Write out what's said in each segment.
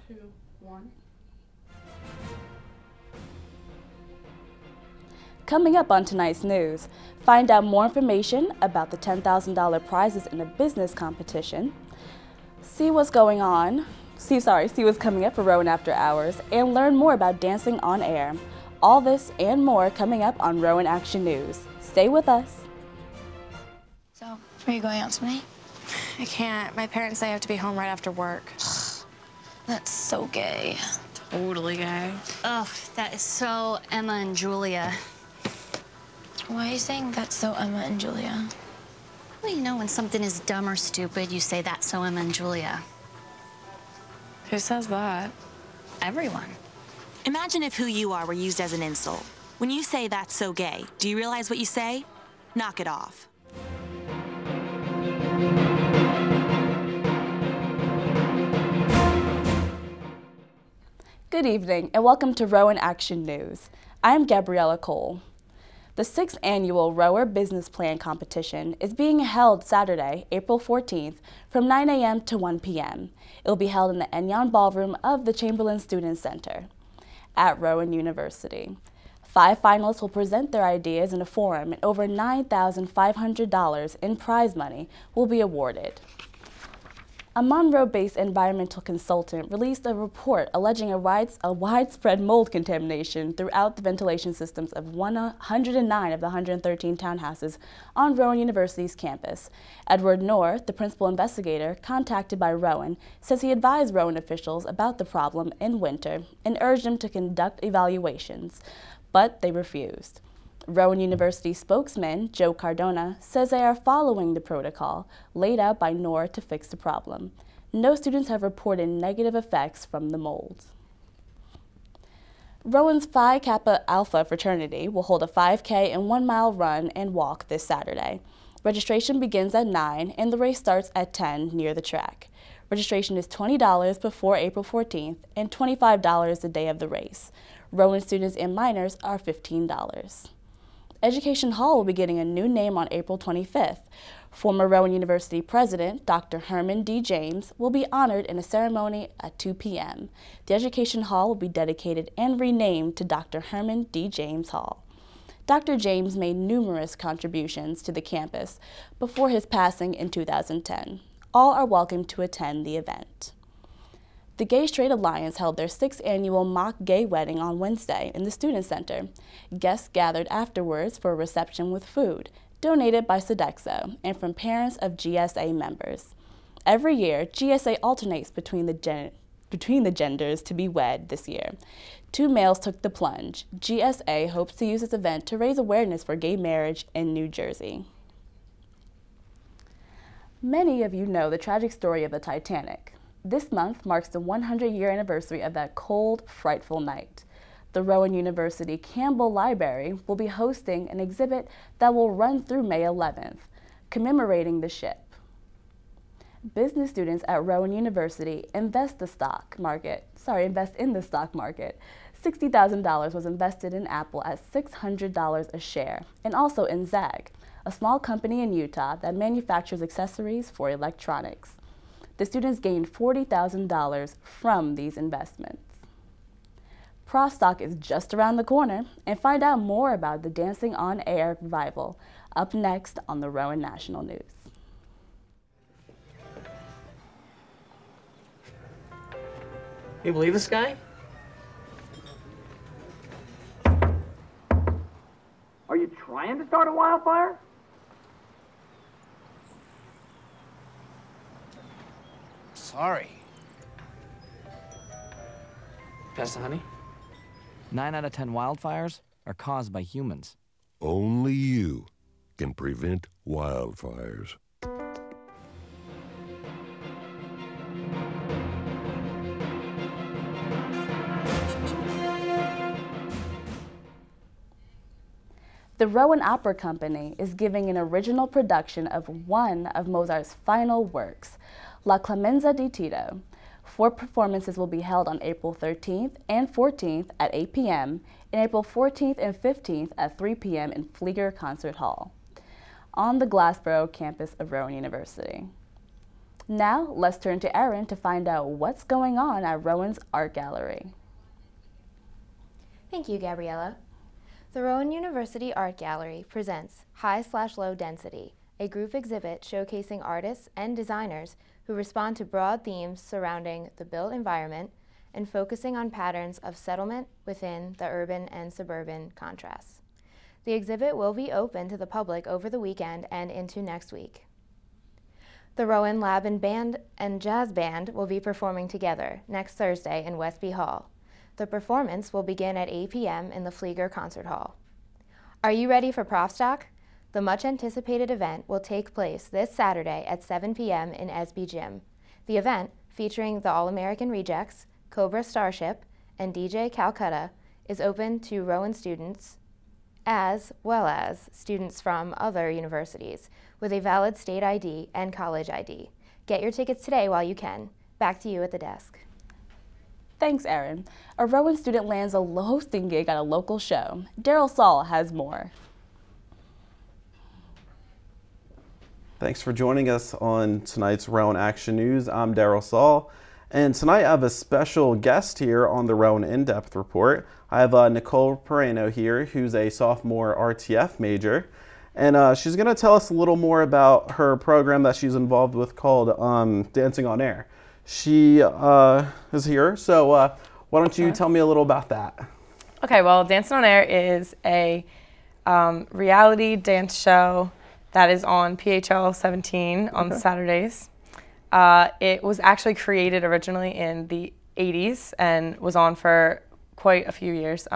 2, 1. Coming up on tonight's news, find out more information about the $10,000 prizes in a business competition, see what's coming up for Rowan After Hours, and learn more about dancing on air. All this and more coming up on Rowan Action News. Stay with us. So, are you going out tonight? I can't. My parents say I have to be home right after work. That's so gay. Totally gay. Ugh, that is so Emma and Julia. Why are you saying that's so Emma and Julia? Well, you know, when something is dumb or stupid, you say that's so Emma and Julia. Who says that? Everyone. Imagine if who you are were used as an insult. When you say that's so gay, do you realize what you say? Knock it off. Good evening and welcome to Rowan Action News. I'm Gabriella Cole. The 6th annual Rower Business Plan Competition is being held Saturday, April 14th from 9 a.m. to 1 p.m. It will be held in the Enyon Ballroom of the Chamberlain Student Center at Rowan University. 5 finalists will present their ideas in a forum, and over $9,500 in prize money will be awarded. A Monroe-based environmental consultant released a report alleging a widespread mold contamination throughout the ventilation systems of 109 of the 113 townhouses on Rowan University's campus. Edward North, the principal investigator contacted by Rowan, says he advised Rowan officials about the problem in winter and urged them to conduct evaluations, but they refused. Rowan University spokesman Joe Cardona says they are following the protocol laid out by NOR to fix the problem. No students have reported negative effects from the mold. Rowan's Phi Kappa Alpha fraternity will hold a 5K and 1-mile run and walk this Saturday. Registration begins at 9 and the race starts at 10 near the track. Registration is $20 before April 14th and $25 the day of the race. Rowan students and minors are $15. Education Hall will be getting a new name on April 25th. Former Rowan University President Dr. Herman D. James will be honored in a ceremony at 2 p.m. The Education Hall will be dedicated and renamed to Dr. Herman D. James Hall. Dr. James made numerous contributions to the campus before his passing in 2010. All are welcome to attend the event. The Gay Straight Alliance held their 6th annual mock gay wedding on Wednesday in the Student Center. Guests gathered afterwards for a reception with food, donated by Sodexo, and from parents of GSA members. Every year, GSA alternates between the genders to be wed this year. 2 males took the plunge. GSA hopes to use this event to raise awareness for gay marriage in New Jersey. Many of you know the tragic story of the Titanic. This month marks the 100-year anniversary of that cold, frightful night. The Rowan University Campbell Library will be hosting an exhibit that will run through May 11th, commemorating the ship. Business students at Rowan University invest in the stock market. $60,000 was invested in Apple at $600 a share, and also in Zag, a small company in Utah that manufactures accessories for electronics. The students gained $40,000 from these investments. Pros Stock is just around the corner, and find out more about the Dancing on Air revival up next on the Rowan National News. You believe this guy? Are you trying to start a wildfire? Sorry. Pass the honey? 9 out of 10 wildfires are caused by humans. Only you can prevent wildfires. The Rowan Opera Company is giving an original production of one of Mozart's final works, La Clemenza di Tito. 4 performances will be held on April 13th and 14th at 8 p.m. and April 14th and 15th at 3 p.m. in Flieger Concert Hall on the Glassboro campus of Rowan University. Now, let's turn to Erin to find out what's going on at Rowan's art gallery. Thank you, Gabriella. The Rowan University Art Gallery presents High/Low Density, a group exhibit showcasing artists and designers who respond to broad themes surrounding the built environment and focusing on patterns of settlement within the urban and suburban contrasts. The exhibit will be open to the public over the weekend and into next week. The Rowan Lab and Band and Jazz Band will be performing together next Thursday in Westby Hall. The performance will begin at 8 p.m. in the Flieger Concert Hall. Are you ready for Profstock? The much-anticipated event will take place this Saturday at 7 p.m. in Esby Gym. The event, featuring the All-American Rejects, Cobra Starship, and DJ Calcutta, is open to Rowan students as well as students from other universities with a valid state ID and college ID. Get your tickets today while you can. Back to you at the desk. Thanks, Erin. A Rowan student lands a hosting gig at a local show. Daryl Saul has more. Thanks for joining us on tonight's Rowan Action News. I'm Daryl Saul, and tonight I have a special guest here on the Rowan In-Depth Report. I have Nicole Pereno here, who's a sophomore RTF major, and she's going to tell us a little more about her program that she's involved with called Dancing on Air. She is here, so why don't you tell me a little about that? Okay, well, Dancing on Air is a reality dance show that is on PHL 17 on Saturdays. It was actually created originally in the 80s and was on for quite a few years.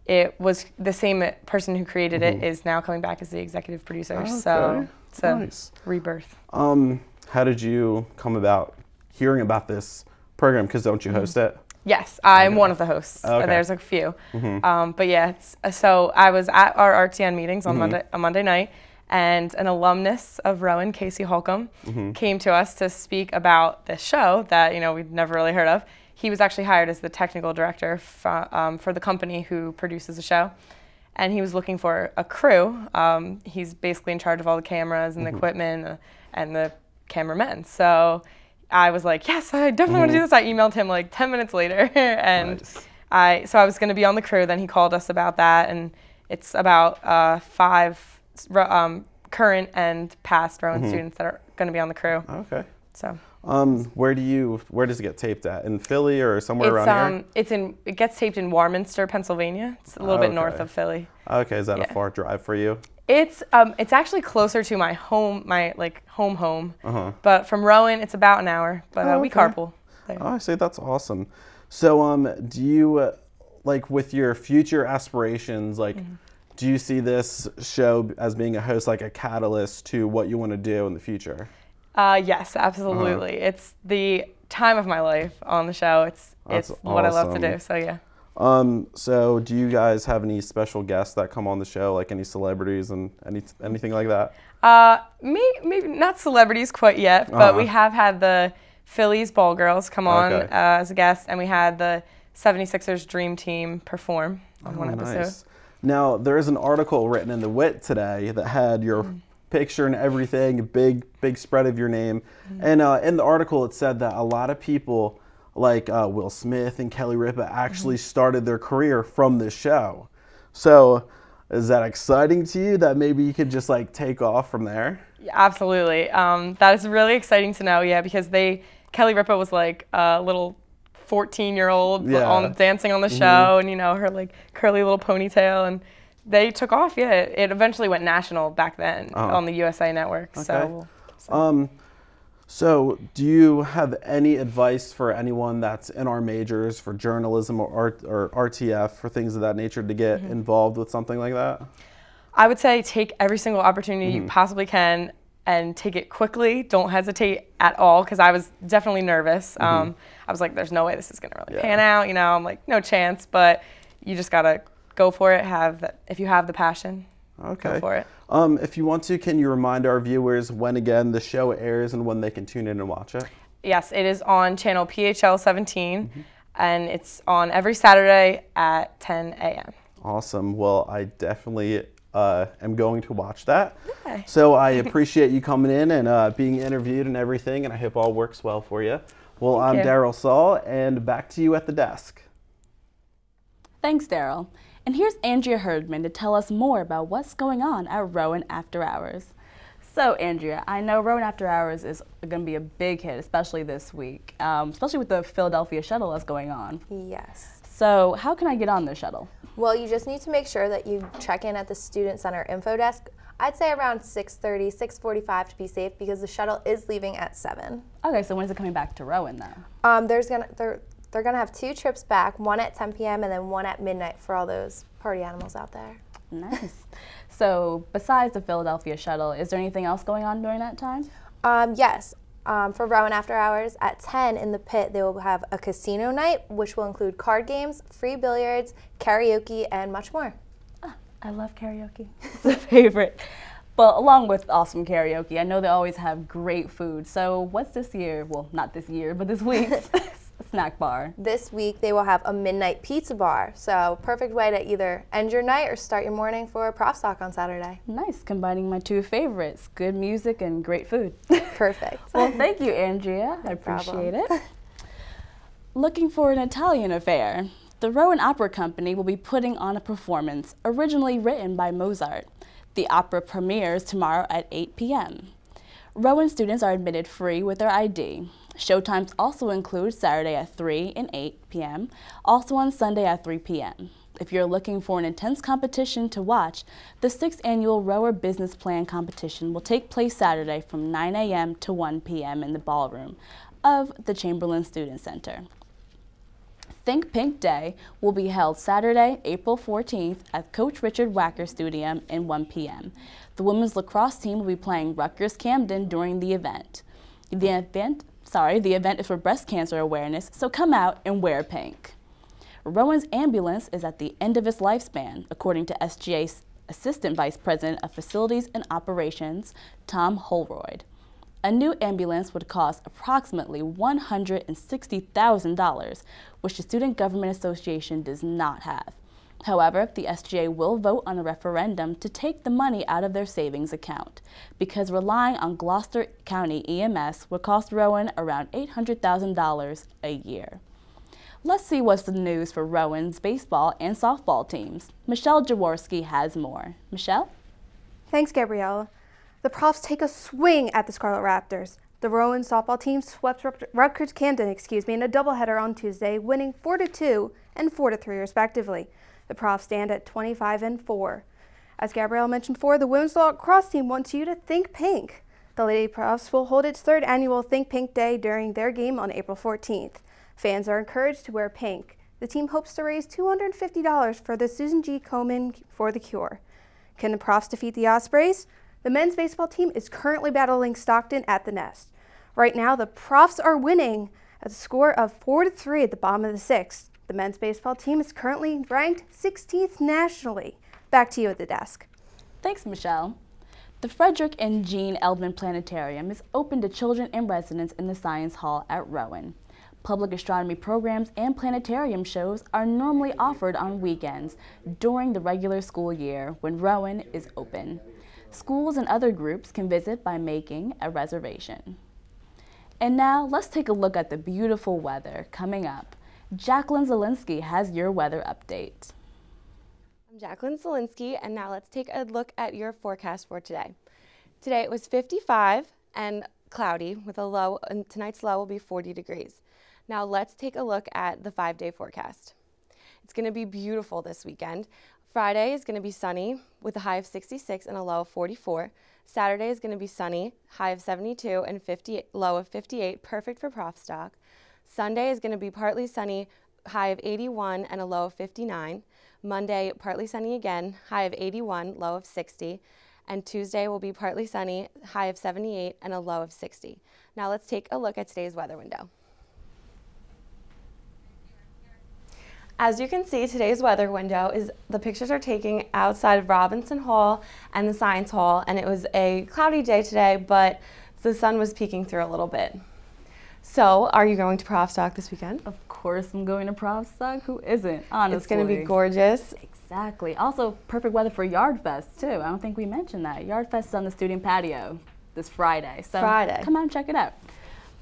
It was the same person who created it is now coming back as the executive producer, so it's a rebirth. How did you come about hearing about this program? Because don't you host it? Yes, I'm one of the hosts. There's a few. But yeah, so I was at our RTN meetings on Monday night, and an alumnus of Rowan, Casey Holcomb, came to us to speak about this show that we'd never really heard of. He was actually hired as the technical director for the company who produces the show, and he was looking for a crew. He's basically in charge of all the cameras and the equipment and the cameramen. So I was like, yes, I definitely want to do this. I emailed him like 10 minutes later, and I was going to be on the crew. Then he called us about that, and it's about 5 current and past Rowan students that are going to be on the crew. Okay. So. Where does it get taped at? In Philly or somewhere around here? It gets taped in Warminster, Pennsylvania. It's a little bit north of Philly. Okay, is that a far drive for you? It's actually closer to my home, home. But from Rowan, it's about an hour. But we carpool there. Oh, I see. That's awesome. So, do you with your future aspirations, do you see this show as being a host, like a catalyst to what you want to do in the future? Yes, absolutely. It's the time of my life on the show. It's what I love to do. So yeah. So do you guys have any special guests that come on the show, like any celebrities and anything like that? Maybe not celebrities quite yet, but we have had the Phillies Ball Girls come on as a guest, and we had the 76ers Dream Team perform on one episode. Nice. Now, there is an article written in the Wit today that had your picture and everything, a big spread of your name. And in the article, it said that a lot of people like Will Smith and Kelly Ripa actually started their career from this show. So is that exciting to you that maybe you could just take off from there? Yeah, absolutely. That is really exciting to know, because Kelly Ripa was like a little 14-year-old dancing on the show, and her curly little ponytail, and they took off. It eventually went national back then on the USA Network. Okay. So do you have any advice for anyone that's in our majors for journalism or RTF, for things of that nature, to get involved with something like that? I would say take every single opportunity you possibly can and take it quickly. Don't hesitate at all, because I was definitely nervous. I was like, there's no way this is going to really pan out. I'm like, no chance, but you just got to go for it. If you have the passion, go for it. If you want to, can you remind our viewers when again the show airs and when they can tune in and watch it? Yes, it is on channel PHL 17, and it's on every Saturday at 10 a.m. Awesome. Well, I definitely am going to watch that. Okay. So I appreciate you coming in and being interviewed and everything, and I hope all works well for you. Well, I'm Daryl Saul, and back to you at the desk. Thanks, Daryl. And here's Andrea Herdman to tell us more about what's going on at Rowan After Hours. So, Andrea, I know Rowan After Hours is going to be a big hit, especially this week, especially with the Philadelphia shuttle that's going on. Yes. So, how can I get on the shuttle? Well, you just need to make sure that you check in at the Student Center info desk. I'd say around 6:30, 6:45 to be safe, because the shuttle is leaving at 7. Okay, so when is it coming back to Rowan, though? They're gonna have 2 trips back, one at 10 p.m. and then one at midnight for all those party animals out there. Nice. So besides the Philadelphia shuttle, is there anything else going on during that time? Yes. For Rowan After Hours, at 10 in the pit, they will have a casino night, which will include card games, free billiards, karaoke, and much more. Oh, I love karaoke. It's a favorite. But along with awesome karaoke, I know they always have great food. So what's this year, well, not this year, but this week's snack bar? This week they will have a midnight pizza bar. So perfect way to either end your night or start your morning for a prof stock on Saturday. Nice, combining my 2 favorites, good music and great food. Perfect. Well, thank you, Andrea. I appreciate it. Looking for an Italian affair. The Rowan Opera Company will be putting on a performance originally written by Mozart. The opera premieres tomorrow at 8 p.m. Rowan students are admitted free with their ID. Showtimes also include Saturday at 3 and 8 p.m., also on Sunday at 3 p.m. If you're looking for an intense competition to watch, the 6th annual Rower Business Plan competition will take place Saturday from 9 a.m. to 1 p.m. in the ballroom of the Chamberlain Student Center. Think Pink Day will be held Saturday, April 14th at Coach Richard Wacker Stadium at 1 p.m. The women's lacrosse team will be playing Rutgers Camden during the event. The event is for breast cancer awareness, so come out and wear pink. Rowan's ambulance is at the end of its lifespan, according to SGA's Assistant Vice President of Facilities and Operations, Tom Holroyd. A new ambulance would cost approximately $160,000, which the Student Government Association does not have. However, the SGA will vote on a referendum to take the money out of their savings account, because relying on Gloucester County EMS would cost Rowan around $800,000 a year. Let's see what's the news for Rowan's baseball and softball teams. Michelle Jaworski has more. Michelle? Thanks, Gabriella. The Profs take a swing at the Scarlet Raptors. The Rowan softball team swept Rutgers Camden, in a doubleheader on Tuesday, winning 4-2 and 4-3 respectively. The Profs stand at 25-4. As Gabrielle mentioned before, the women's lacrosse team wants you to think pink. The Lady Profs will hold its 3rd annual Think Pink Day during their game on April 14th. Fans are encouraged to wear pink. The team hopes to raise $250 for the Susan G. Komen for the Cure. Can the Profs defeat the Ospreys? The men's baseball team is currently battling Stockton at the Nest. Right now, the Profs are winning at a score of 4-3 at the bottom of the 6th. The men's baseball team is currently ranked 16th nationally. Back to you at the desk. Thanks, Michelle. The Frederick and Jean Eldman Planetarium is open to children and residents in the Science Hall at Rowan. Public astronomy programs and planetarium shows are normally offered on weekends during the regular school year when Rowan is open. Schools and other groups can visit by making a reservation. And now let's take a look at the beautiful weather coming up. Jacqueline Zielinski has your weather update. I'm Jacqueline Zielinski, and now let's take a look at your forecast for today. Today it was 55 and cloudy with a low, and tonight's low will be 40 degrees. Now let's take a look at the 5-day forecast. It's going to be beautiful this weekend. Friday is going to be sunny with a high of 66 and a low of 44. Saturday is going to be sunny, high of 72 and low of 58, perfect for prof stock. Sunday is going to be partly sunny, high of 81 and a low of 59. Monday, partly sunny again, high of 81, low of 60. And Tuesday will be partly sunny, high of 78 and a low of 60. Now let's take a look at today's weather window. As you can see, today's weather window is the pictures are taking outside of Robinson Hall and the Science Hall, and it was a cloudy day today, but the sun was peeking through a little bit. So, are you going to Prof Stock this weekend? Of course I'm going to Prof Stock. Who isn't, honestly? It's going to be gorgeous. Exactly. Also, perfect weather for Yard Fest, too. I don't think we mentioned that. Yard Fest is on the student patio this Friday. So come out and check it out.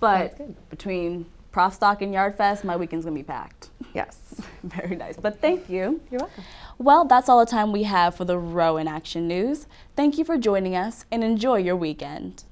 But between Prof Stock and Yard Fest, my weekend's going to be packed. Yes. Very nice. But thank you. You're welcome. Well, that's all the time we have for the Rowan Action News. Thank you for joining us and enjoy your weekend.